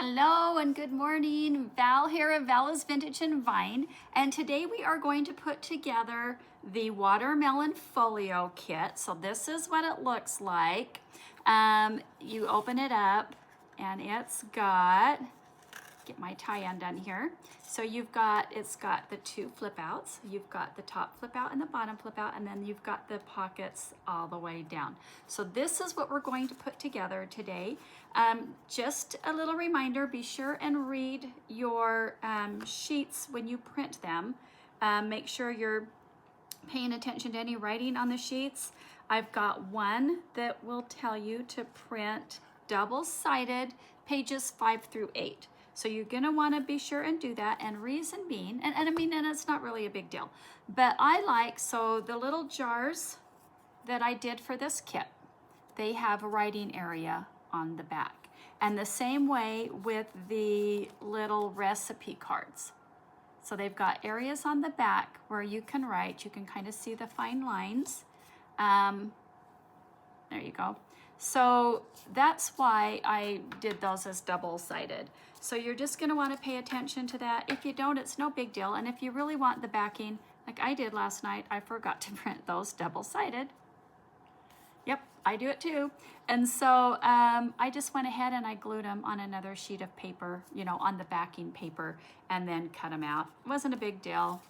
Hello and good morning. Val here of Vala's Vintage and Vine, and today we are going to put together the watermelon folio kit. So this is what it looks like. You open it up and it's got, get my tie undone here. So it's got the two flip outs. You've got the top flip out and the bottom flip out, and then you've got the pockets all the way down. So this is what we're going to put together today. Just a little reminder, be sure and read your sheets when you print them. Make sure you're paying attention to any writing on the sheets. I've got one that will tell you to print double-sided pages 5 through 8. So you're gonna wanna be sure and do that, and reason being, and it's not really a big deal, but so the little jars that I did for this kit, they have a writing area on the back. And the same way with the little recipe cards. So they've got areas on the back where you can write, you can kind of see the fine lines. There you go. So that's why I did those as double-sided. So you're just gonna wanna pay attention to that. If you don't, it's no big deal. And if you really want the backing, like I did last night, I forgot to print those double-sided. Yep, I do it too. And so I just went ahead and I glued them on another sheet of paper, on the backing paper, and then cut them out. It wasn't a big deal.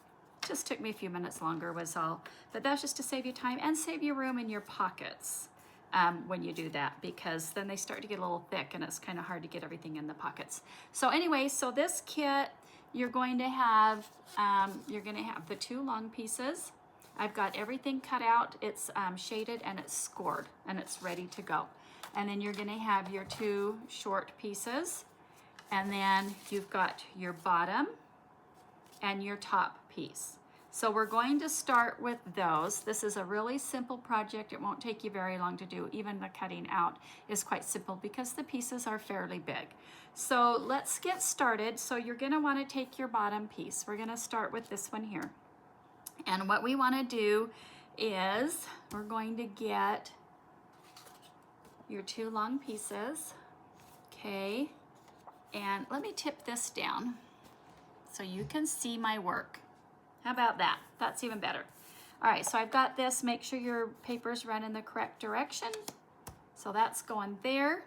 Just took me a few minutes longer was all. But that's just to save you time and save you room in your pockets when you do that, because then they start to get a little thick and it's kind of hard to get everything in the pockets. So anyway, so this kit, you're going to have the two long pieces. I've got everything cut out, it's shaded and it's scored and it's ready to go. And then you're gonna have your two short pieces, and then you've got your bottom and your top piece. So we're going to start with those. This is a really simple project. It won't take you very long to do. Even the cutting out is quite simple because the pieces are fairly big. So let's get started. So you're gonna wanna take your bottom piece. We're gonna start with this one here. And what we want to do is we're going to get your two long pieces, okay? And let me tip this down so you can see my work. How about that? That's even better. All right, so I've got this. Make sure your papers run in the correct direction. So that's going there.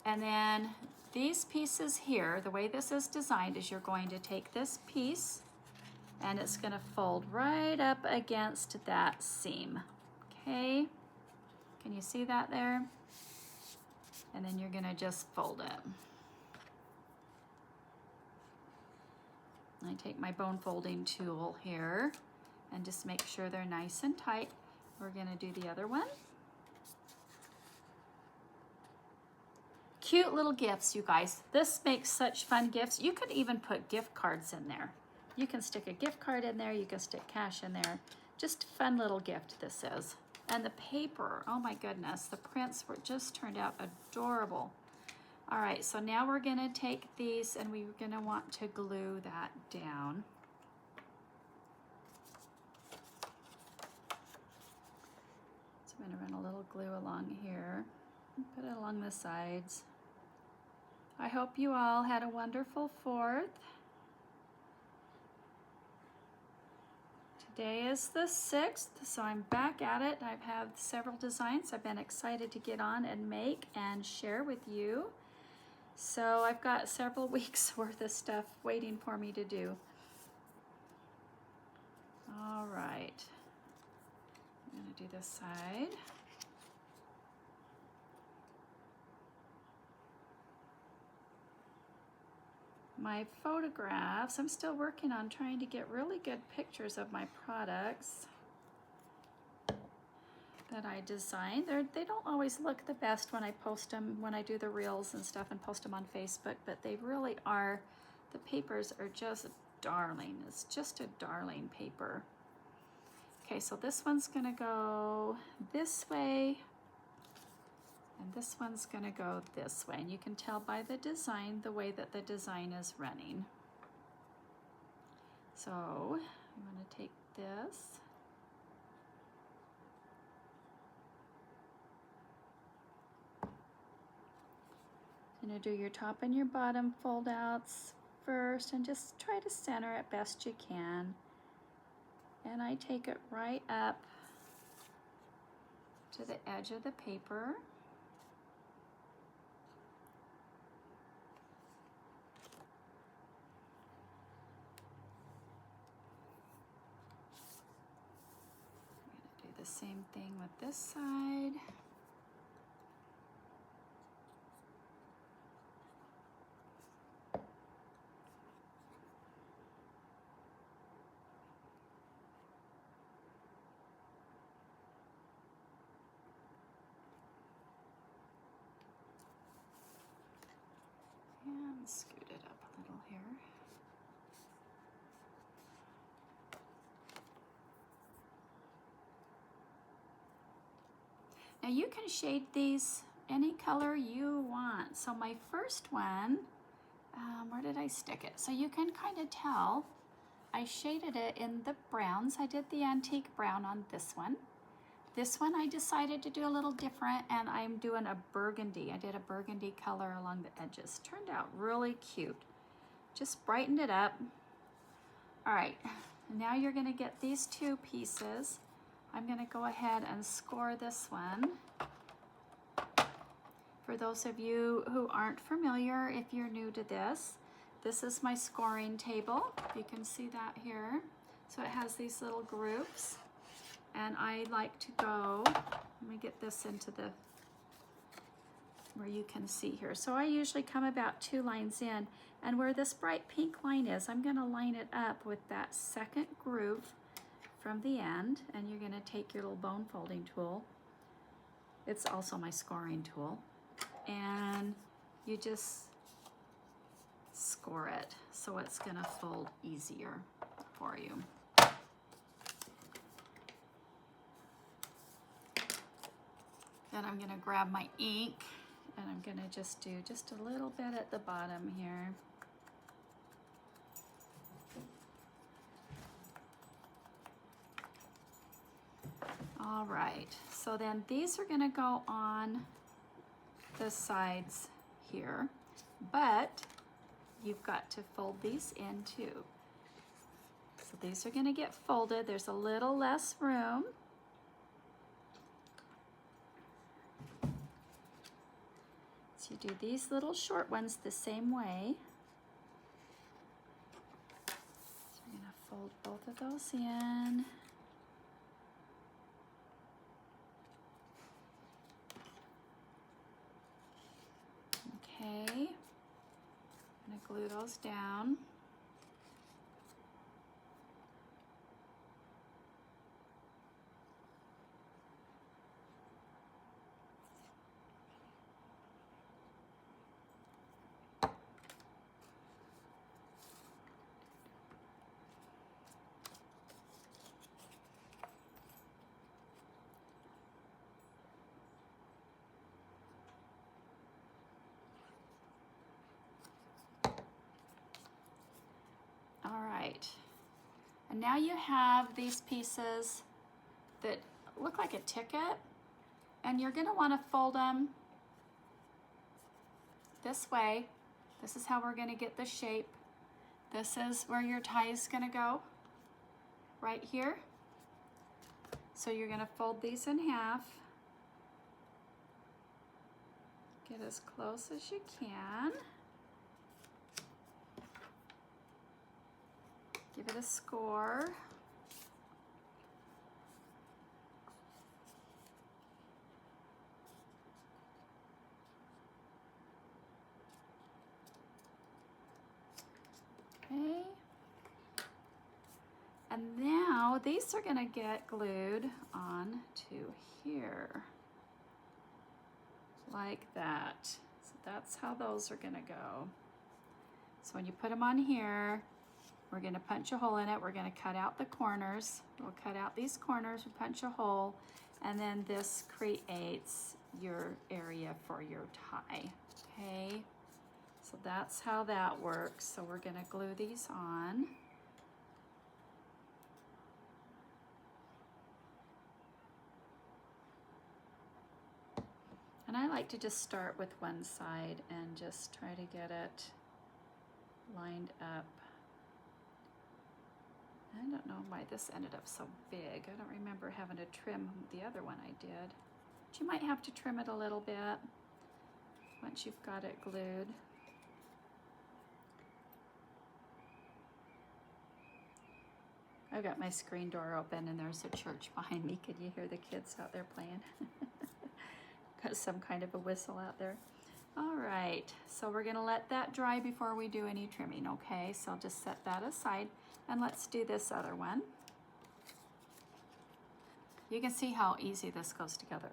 And then these pieces here, the way this is designed is you're going to take this piece and it's gonna fold right up against that seam, okay? Can you see that there? And then you're gonna just fold it. I take my bone folding tool here and just make sure they're nice and tight. We're gonna do the other one. Cute little gifts, you guys. This makes such fun gifts. You could even put gift cards in there. You can stick a gift card in there, you can stick cash in there. Just a fun little gift this is. And the paper, oh my goodness, the prints just turned out adorable. All right, so now we're gonna take these and we're gonna want to glue that down. So I'm gonna run a little glue along here, put it along the sides. I hope you all had a wonderful 4th. Today is the 6th, so I'm back at it. I have several designs I've been excited to get on and make and share with you. So I've got several weeks worth of stuff waiting for me to do. All right, I'm gonna do this side. My photographs, I'm still working on trying to get really good pictures of my products that I design. They don't always look the best when I post them, when I do the reels and stuff and post them on Facebook, but they really are, the papers are just darling. It's just a darling paper. Okay, so this one's gonna go this way, and this one's gonna go this way. And you can tell by the design, the way that the design is running. So I'm gonna take this. You're gonna do your top and your bottom fold outs first and just try to center it best you can. And I take it right up to the edge of the paper. I'm gonna do the same thing with this side. And scoot it up a little here. Now you can shade these any color you want. So my first one, where did I stick it? So you can kind of tell I shaded it in the browns. I did the antique brown on this one. This one I decided to do a little different, and I'm doing a burgundy. I did a burgundy color along the edges. Turned out really cute. Just brightened it up. All right, now you're gonna get these two pieces. I'm gonna go ahead and score this one. For those of you who aren't familiar, if you're new to this is my scoring table. You can see that here. So it has these little groups. And I like to go, let me get this into the, where you can see here. So I usually come about 2 lines in, and where this bright pink line is, I'm gonna line it up with that second groove from the end, and you're gonna take your little bone folding tool. It's also my scoring tool. And you just score it, so it's gonna fold easier for you. Then I'm gonna grab my ink and I'm gonna just do just a little bit at the bottom here. All right, so then these are gonna go on the sides here, but you've got to fold these in too. So these are gonna get folded. There's a little less room. So you do these little short ones the same way. So I'm gonna fold both of those in. Okay, I'm gonna glue those down. All right, and now you have these pieces that look like a ticket, and you're gonna wanna fold them this way. This is how we're gonna get the shape. This is where your tie is gonna go, right here. So you're gonna fold these in half. Get as close as you can. Give it a score. Okay. And now these are gonna get glued on to here, like that. So that's how those are gonna go. So when you put them on here, we're gonna punch a hole in it. We're gonna cut out the corners. We'll cut out these corners, we punch a hole, and then this creates your area for your tie, okay? So that's how that works. So we're gonna glue these on. And I like to just start with one side and just try to get it lined up. I don't know why this ended up so big. I don't remember having to trim the other one I did. But you might have to trim it a little bit once you've got it glued. I've got my screen door open and there's a church behind me. Can you hear the kids out there playing? Got some kind of a whistle out there. All right, so we're gonna let that dry before we do any trimming, okay? So I'll just set that aside and let's do this other one. You can see how easy this goes together.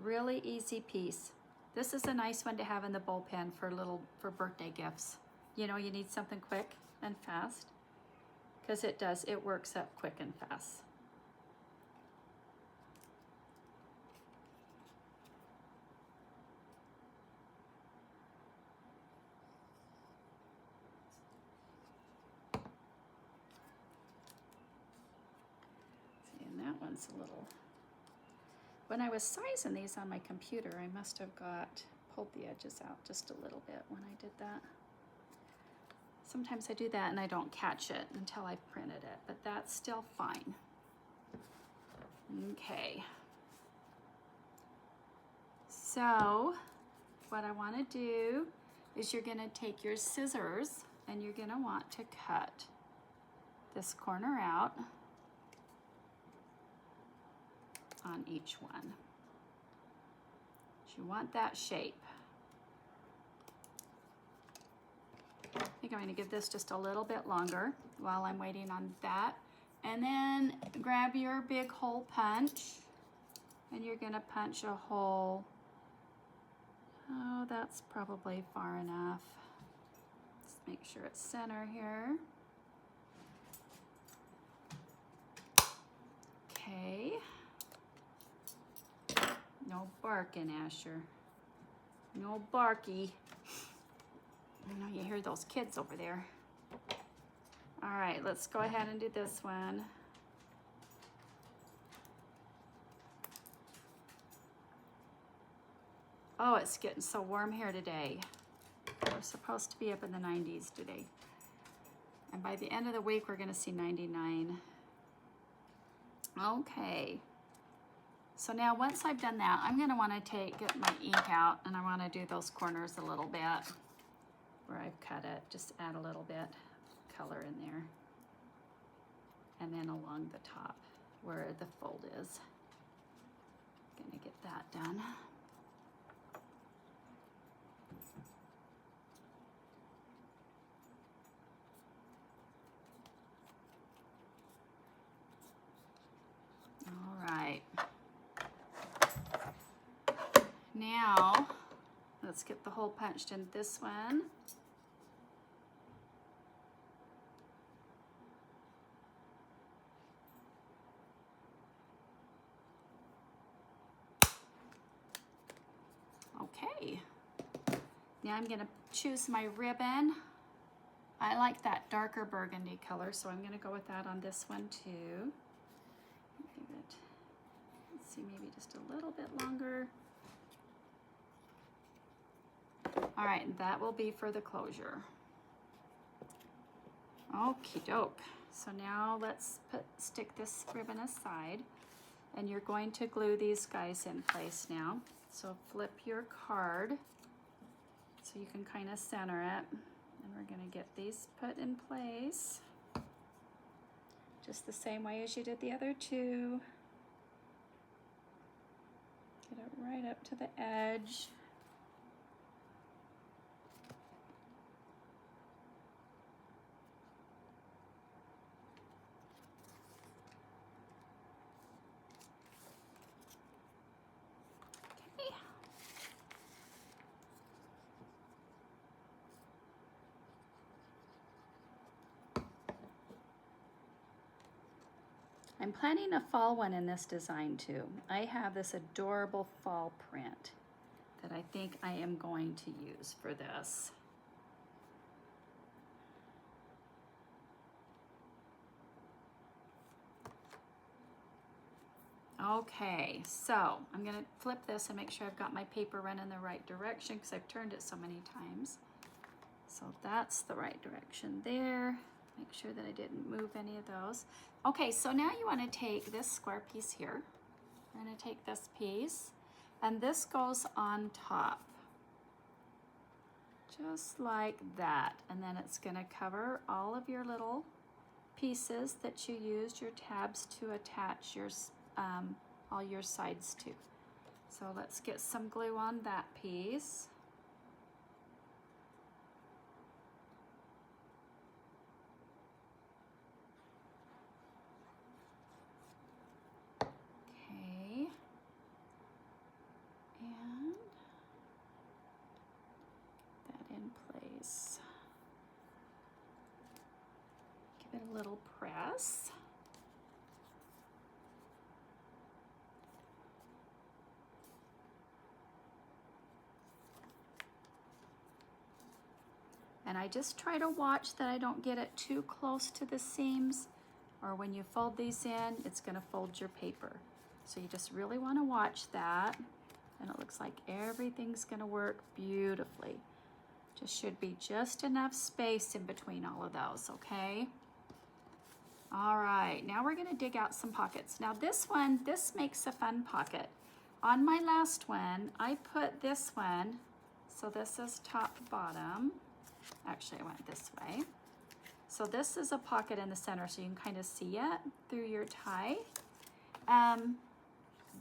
Really easy piece. This is a nice one to have in the bullpen for birthday gifts. You know, you need something quick and fast, because it works up quick and fast. See, and that one's a little, when I was sizing these on my computer, I must have pulled the edges out just a little bit when I did that. Sometimes I do that and I don't catch it until I've printed it, but that's still fine. Okay. So what I want to do is you're going to take your scissors and you're going to want to cut this corner out on each one. You want that shape. I think I'm going to give this just a little bit longer while I'm waiting on that. And then grab your big hole punch and you're going to punch a hole. Oh, that's probably far enough. Just make sure it's center here. Okay. No barking, Asher. No barky. I know you hear those kids over there. All right, let's go ahead and do this one. Oh, it's getting so warm here today. We're supposed to be up in the 90s today. And by the end of the week, we're gonna see 99. Okay. So now once I've done that, I'm gonna wanna get my ink out and I wanna do those corners a little bit where I've cut it. Just add a little bit of color in there. And then along the top where the fold is. Gonna get that done. All right. Now, let's get the hole punched in this one. Okay. Now I'm gonna choose my ribbon. I like that darker burgundy color, so I'm gonna go with that on this one too. Give it, let's see, maybe just a little bit longer. All right, that will be for the closure. Okie doke. So now let's stick this ribbon aside, and you're going to glue these guys in place now. So flip your card so you can kind of center it, and we're gonna get these put in place just the same way as you did the other two. Get it right up to the edge. I'm planning a fall one in this design too. I have this adorable fall print that I think I am going to use for this. Okay, so I'm gonna flip this and make sure I've got my paper running the right direction because I've turned it so many times. So that's the right direction there. Make sure that I didn't move any of those. Okay, so now you want to take this square piece here. I'm going to take this piece, and this goes on top. Just like that. And then it's going to cover all of your little pieces that you used your tabs to attach your all your sides to. So let's get some glue on that piece. Okay. And that in place. Give it a little press. And I just try to watch that I don't get it too close to the seams, or when you fold these in, it's going to fold your paper. So you just really want to watch that. And it looks like everything's going to work beautifully. Just should be just enough space in between all of those, okay? All right, now we're going to dig out some pockets. Now this one, this makes a fun pocket. On my last one, I put this one, so this is top bottom. Actually, I went this way. So this is a pocket in the center, so you can kind of see it through your tie.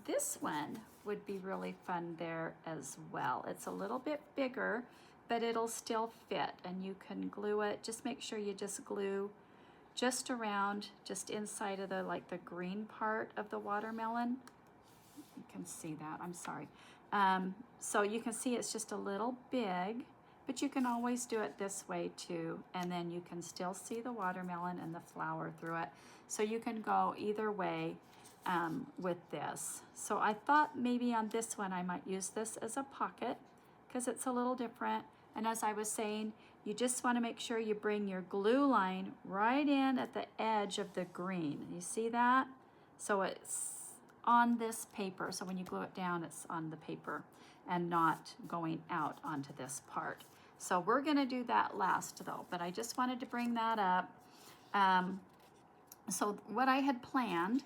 This one would be really fun there as well. It's a little bit bigger, but it'll still fit, and you can glue it. Just make sure you just glue just around, just inside of the, like the green part of the watermelon. You can see that, I'm sorry. So you can see it's just a little big, but you can always do it this way too, and then you can still see the watermelon and the flower through it. So you can go either way with this. So I thought maybe on this one I might use this as a pocket because it's a little different. And as I was saying, you just want to make sure you bring your glue line right in at the edge of the green. You see that? So it's on this paper. So when you glue it down, it's on the paper and not going out onto this part. So we're going to do that last though, but I just wanted to bring that up. So what I had planned,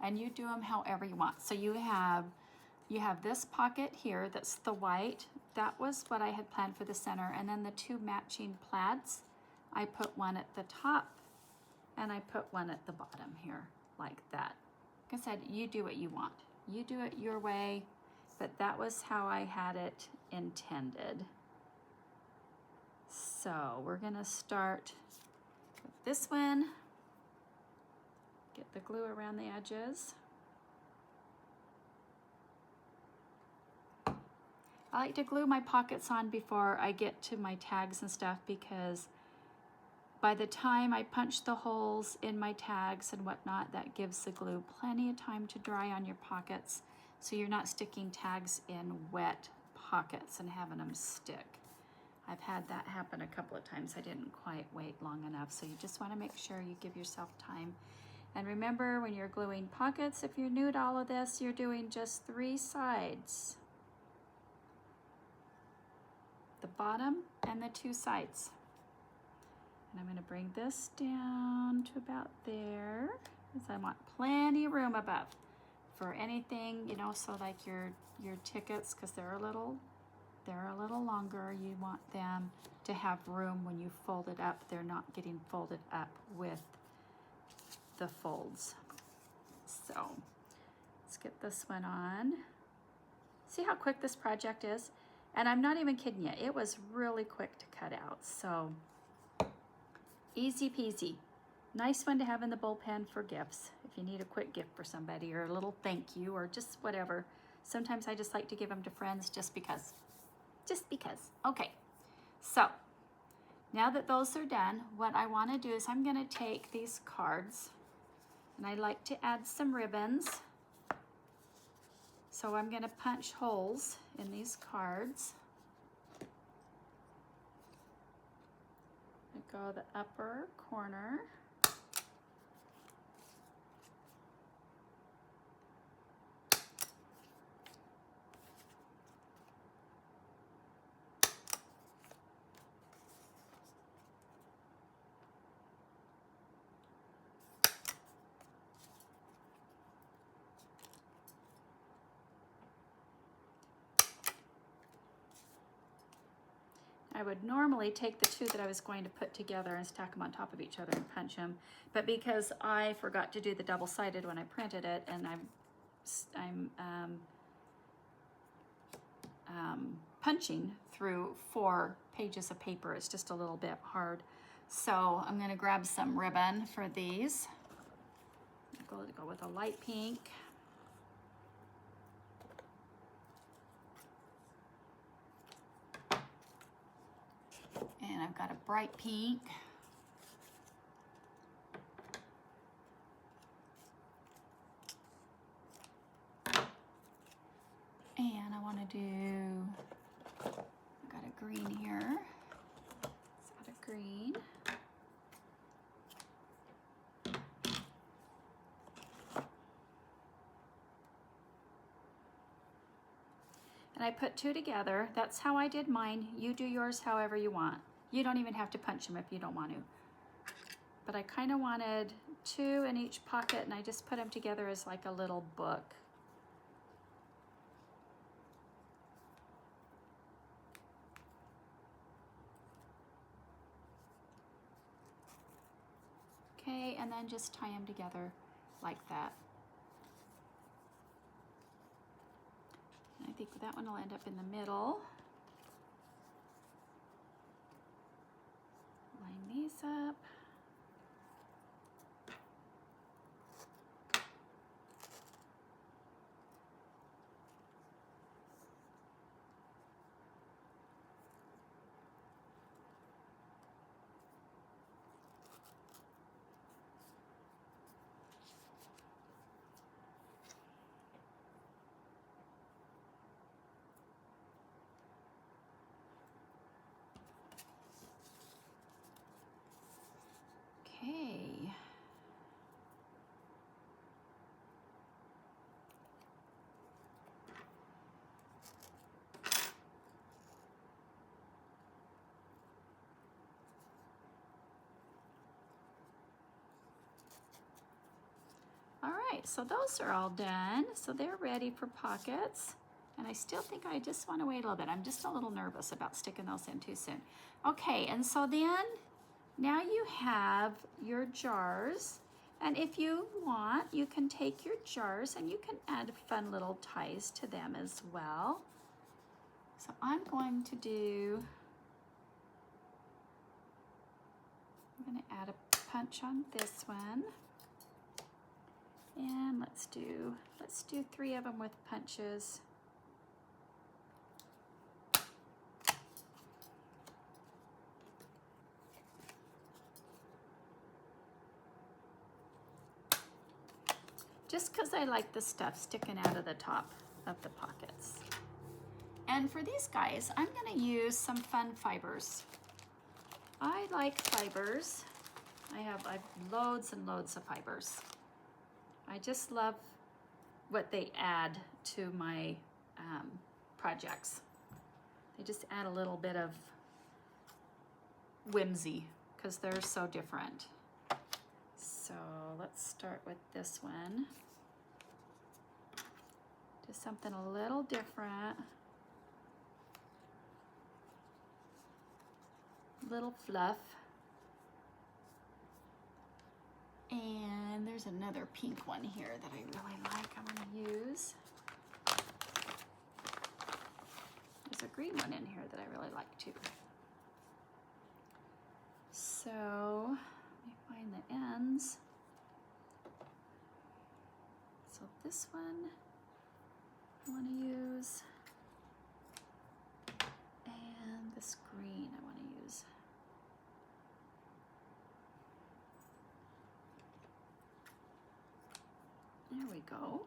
and you do them however you want. So you have this pocket here that's the white. That was what I had planned for the center. And then the two matching plaids, I put one at the top and I put one at the bottom here like that. Like I said, you do what you want. You do it your way, but that was how I had it intended. So we're gonna start with this one. Get the glue around the edges. I like to glue my pockets on before I get to my tags and stuff, because by the time I punch the holes in my tags and whatnot, that gives the glue plenty of time to dry on your pockets, so you're not sticking tags in wet pockets and having them stick. I've had that happen a couple of times. I didn't quite wait long enough, so you just want to make sure you give yourself time. And remember, when you're gluing pockets, if you're new to all of this, you're doing just 3 sides. The bottom and the 2 sides. And I'm going to bring this down to about there, because I want plenty of room above for anything, you know, so like your tickets, because they're a little longer. You want them to have room when you fold it up. They're not getting folded up with the folds. So let's get this one on. See how quick this project is? And I'm not even kidding you, it was really quick to cut out. So easy peasy. Nice one to have in the bullpen for gifts. If you need a quick gift for somebody, or a little thank you, or just whatever. Sometimes I just like to give them to friends just because. Just because. Okay, so now that those are done, what I want to do is I'm going to take these cards, and I like to add some ribbons. So I'm going to punch holes in these cards. I go the upper corner. I would normally take the two that I was going to put together and stack them on top of each other and punch them. But because I forgot to do the double-sided when I printed it, and I'm punching through 4 pages of paper, it's just a little bit hard. So I'm going to grab some ribbon for these. I'm going to go with a light pink. And I've got a bright pink. And I want to do, I've got a green here. It's got a green. And I put 2 together. That's how I did mine. You do yours however you want. You don't even have to punch them if you don't want to. But I kind of wanted 2 in each pocket, and I just put them together as like a little book. Okay, and then just tie them together like that. And I think that one will end up in the middle. Line these up. Okay. All right, so those are all done. So they're ready for pockets. And I still think I just want to wait a little bit. I'm just a little nervous about sticking those in too soon. Okay, and so then now you have your jars. And if you want, you can take your jars and you can add fun little ties to them as well. So I'm going to add a punch on this one. And let's do 3 of them with punches. Just because I like the stuff sticking out of the top of the pockets. And for these guys, I'm going to use some fun fibers. I like fibers. I've loads and loads of fibers. I just love what they add to my projects. They just add a little bit of whimsy because they're so different. So let's start with this one. Do something a little different. Little fluff. And there's another pink one here that I really like. I'm going to use. There's a green one in here that I really like too. So let me find the ends. So this one I want to use, and this green I want to use. There we go.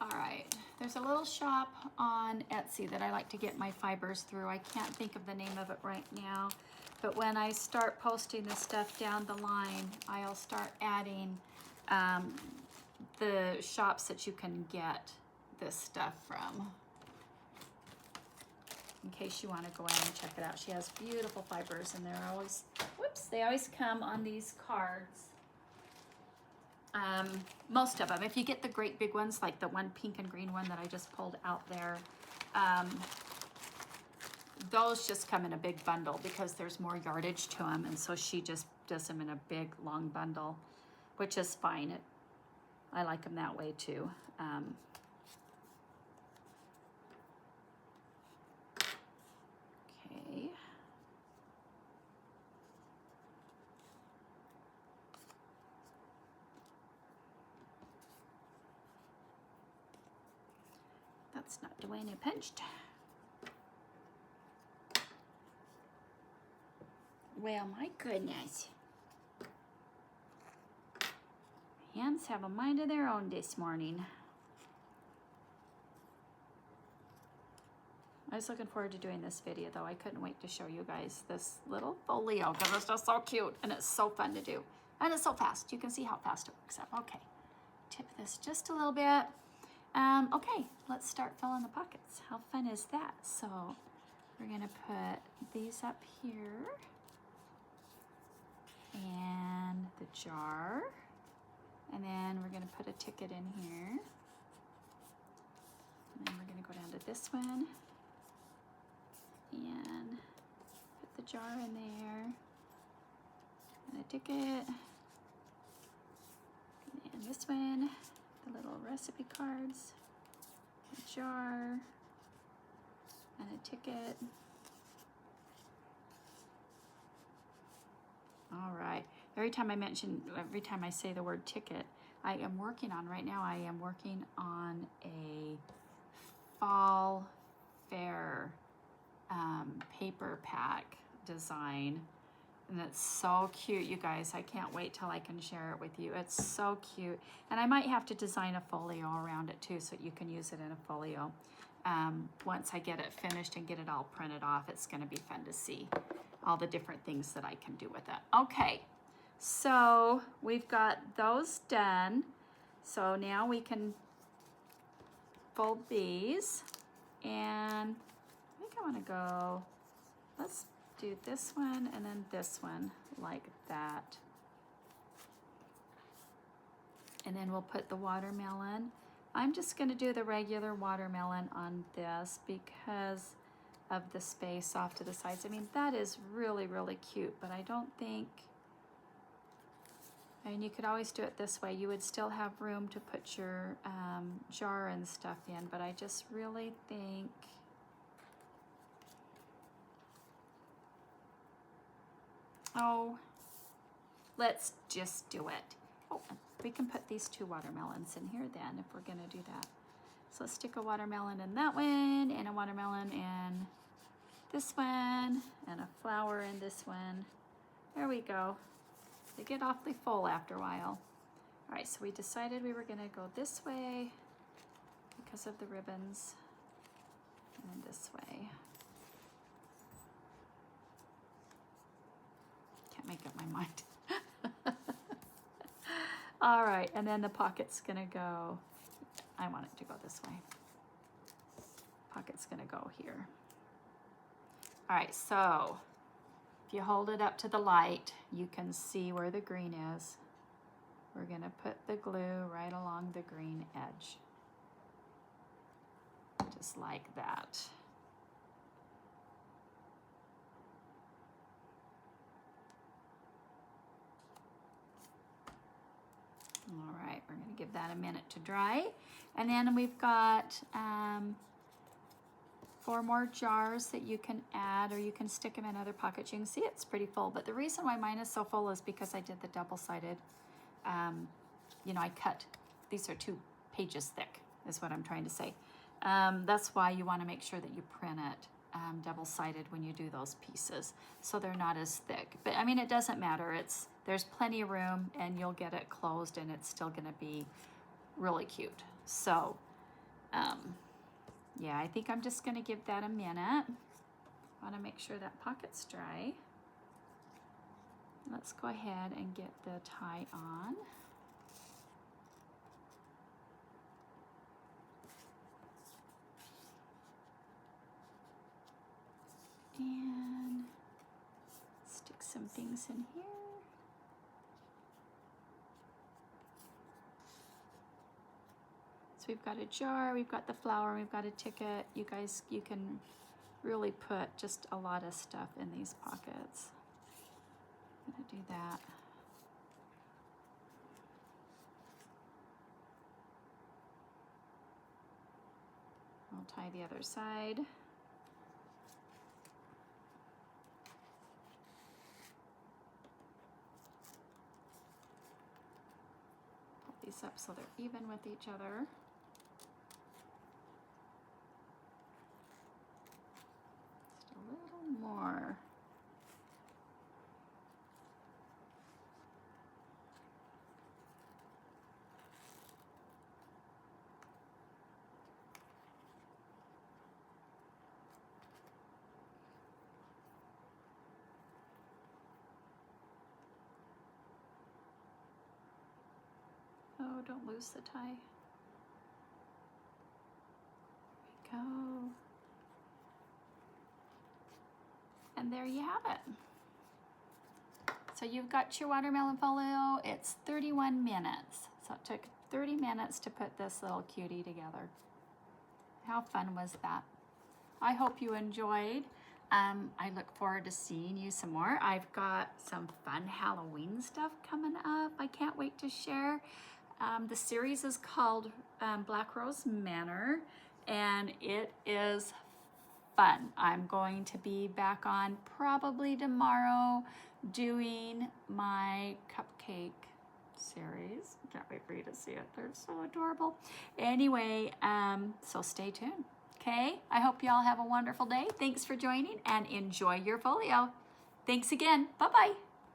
All right, there's a little shop on Etsy that I like to get my fibers through. I can't think of the name of it right now, but when I start posting this stuff down the line, I'll start adding the shops that you can get this stuff from, in case you want to go in and check it out. She has beautiful fibers, and they're always, whoops, they always come on these cards. Most of them. If you get the great big ones, like the one pink and green one that I just pulled out there, those just come in a big bundle because there's more yardage to them, and so she just does them in a big long bundle, which is fine. I like them that way too. Okay. That's not the way I pinched. Well, my goodness. Hands have a mind of their own this morning. I was looking forward to doing this video though. I couldn't wait to show you guys this little folio because it's just so cute and it's so fun to do. And it's so fast. You can see how fast it works out. Okay, tip this just a little bit. Okay, let's start filling the pockets. How fun is that? So we're gonna put these up here and the jar. And then we're gonna put a ticket in here. And then we're gonna go down to this one and put the jar in there and a ticket. And this one, the little recipe cards, a jar, and a ticket. All right. Every time I say the word ticket, I am working on a fall fair paper pack design. And it's so cute, you guys. I can't wait till I can share it with you. It's so cute. And I might have to design a folio around it too so you can use it in a folio. Once I get it finished and get it all printed off, it's gonna be fun to see all the different things that I can do with it. Okay, so we've got those done. So now we can fold these. And I think I wanna go, let's do this one and then this one like that. And then we'll put the watermelon. I'm just gonna do the regular watermelon on this because of the space off to the sides. I mean, that is really, really cute, but I don't think, I mean, you could always do it this way. You would still have room to put your jar and stuff in, but I just really think, oh, let's just do it. Oh, we can put these two watermelons in here then if we're gonna do that. So let's stick a watermelon in that one and a watermelon in this one and a flower in this one. There we go. They get awfully full after a while. All right, so we decided we were gonna go this way because of the ribbons, and then this way. Can't make up my mind. All right, and then the pocket's gonna go, I want it to go this way. Pocket's gonna go here. All right, so if you hold it up to the light, you can see where the green is. We're gonna put the glue right along the green edge. Just like that. All right, we're gonna give that a minute to dry. And then we've got 4 more jars that you can add, or you can stick them in other pockets. You can see it's pretty full, but the reason why mine is so full is because I did the double-sided, you know, I cut, these are 2 pages thick, is what I'm trying to say. That's why you wanna make sure that you print it double-sided when you do those pieces, so they're not as thick. But I mean, it doesn't matter, there's plenty of room and you'll get it closed and it's still gonna be really cute. So, yeah, I think I'm just gonna give that a minute. I wanna make sure that pocket's dry. Let's go ahead and get the tie on. And stick some things in here. we've got a jar, we've got the flower, we've got a ticket. You guys, you can really put just a lot of stuff in these pockets. I'm gonna do that. I'll tie the other side. Pull these up so they're even with each other. Just a little more. Oh, don't lose the tie. There we go. And there you have it. So you've got your watermelon folio. It's 31 minutes. So it took 30 minutes to put this little cutie together. How fun was that? I hope you enjoyed. I look forward to seeing you some more. I've got some fun Halloween stuff coming up. I can't wait to share. The series is called Black Rose Manor, and it is fun. I'm going to be back on probably tomorrow doing my cupcake series. Can't wait for you to see it. They're so adorable. Anyway, so stay tuned. Okay, I hope you all have a wonderful day. Thanks for joining and enjoy your folio. Thanks again. Bye-bye.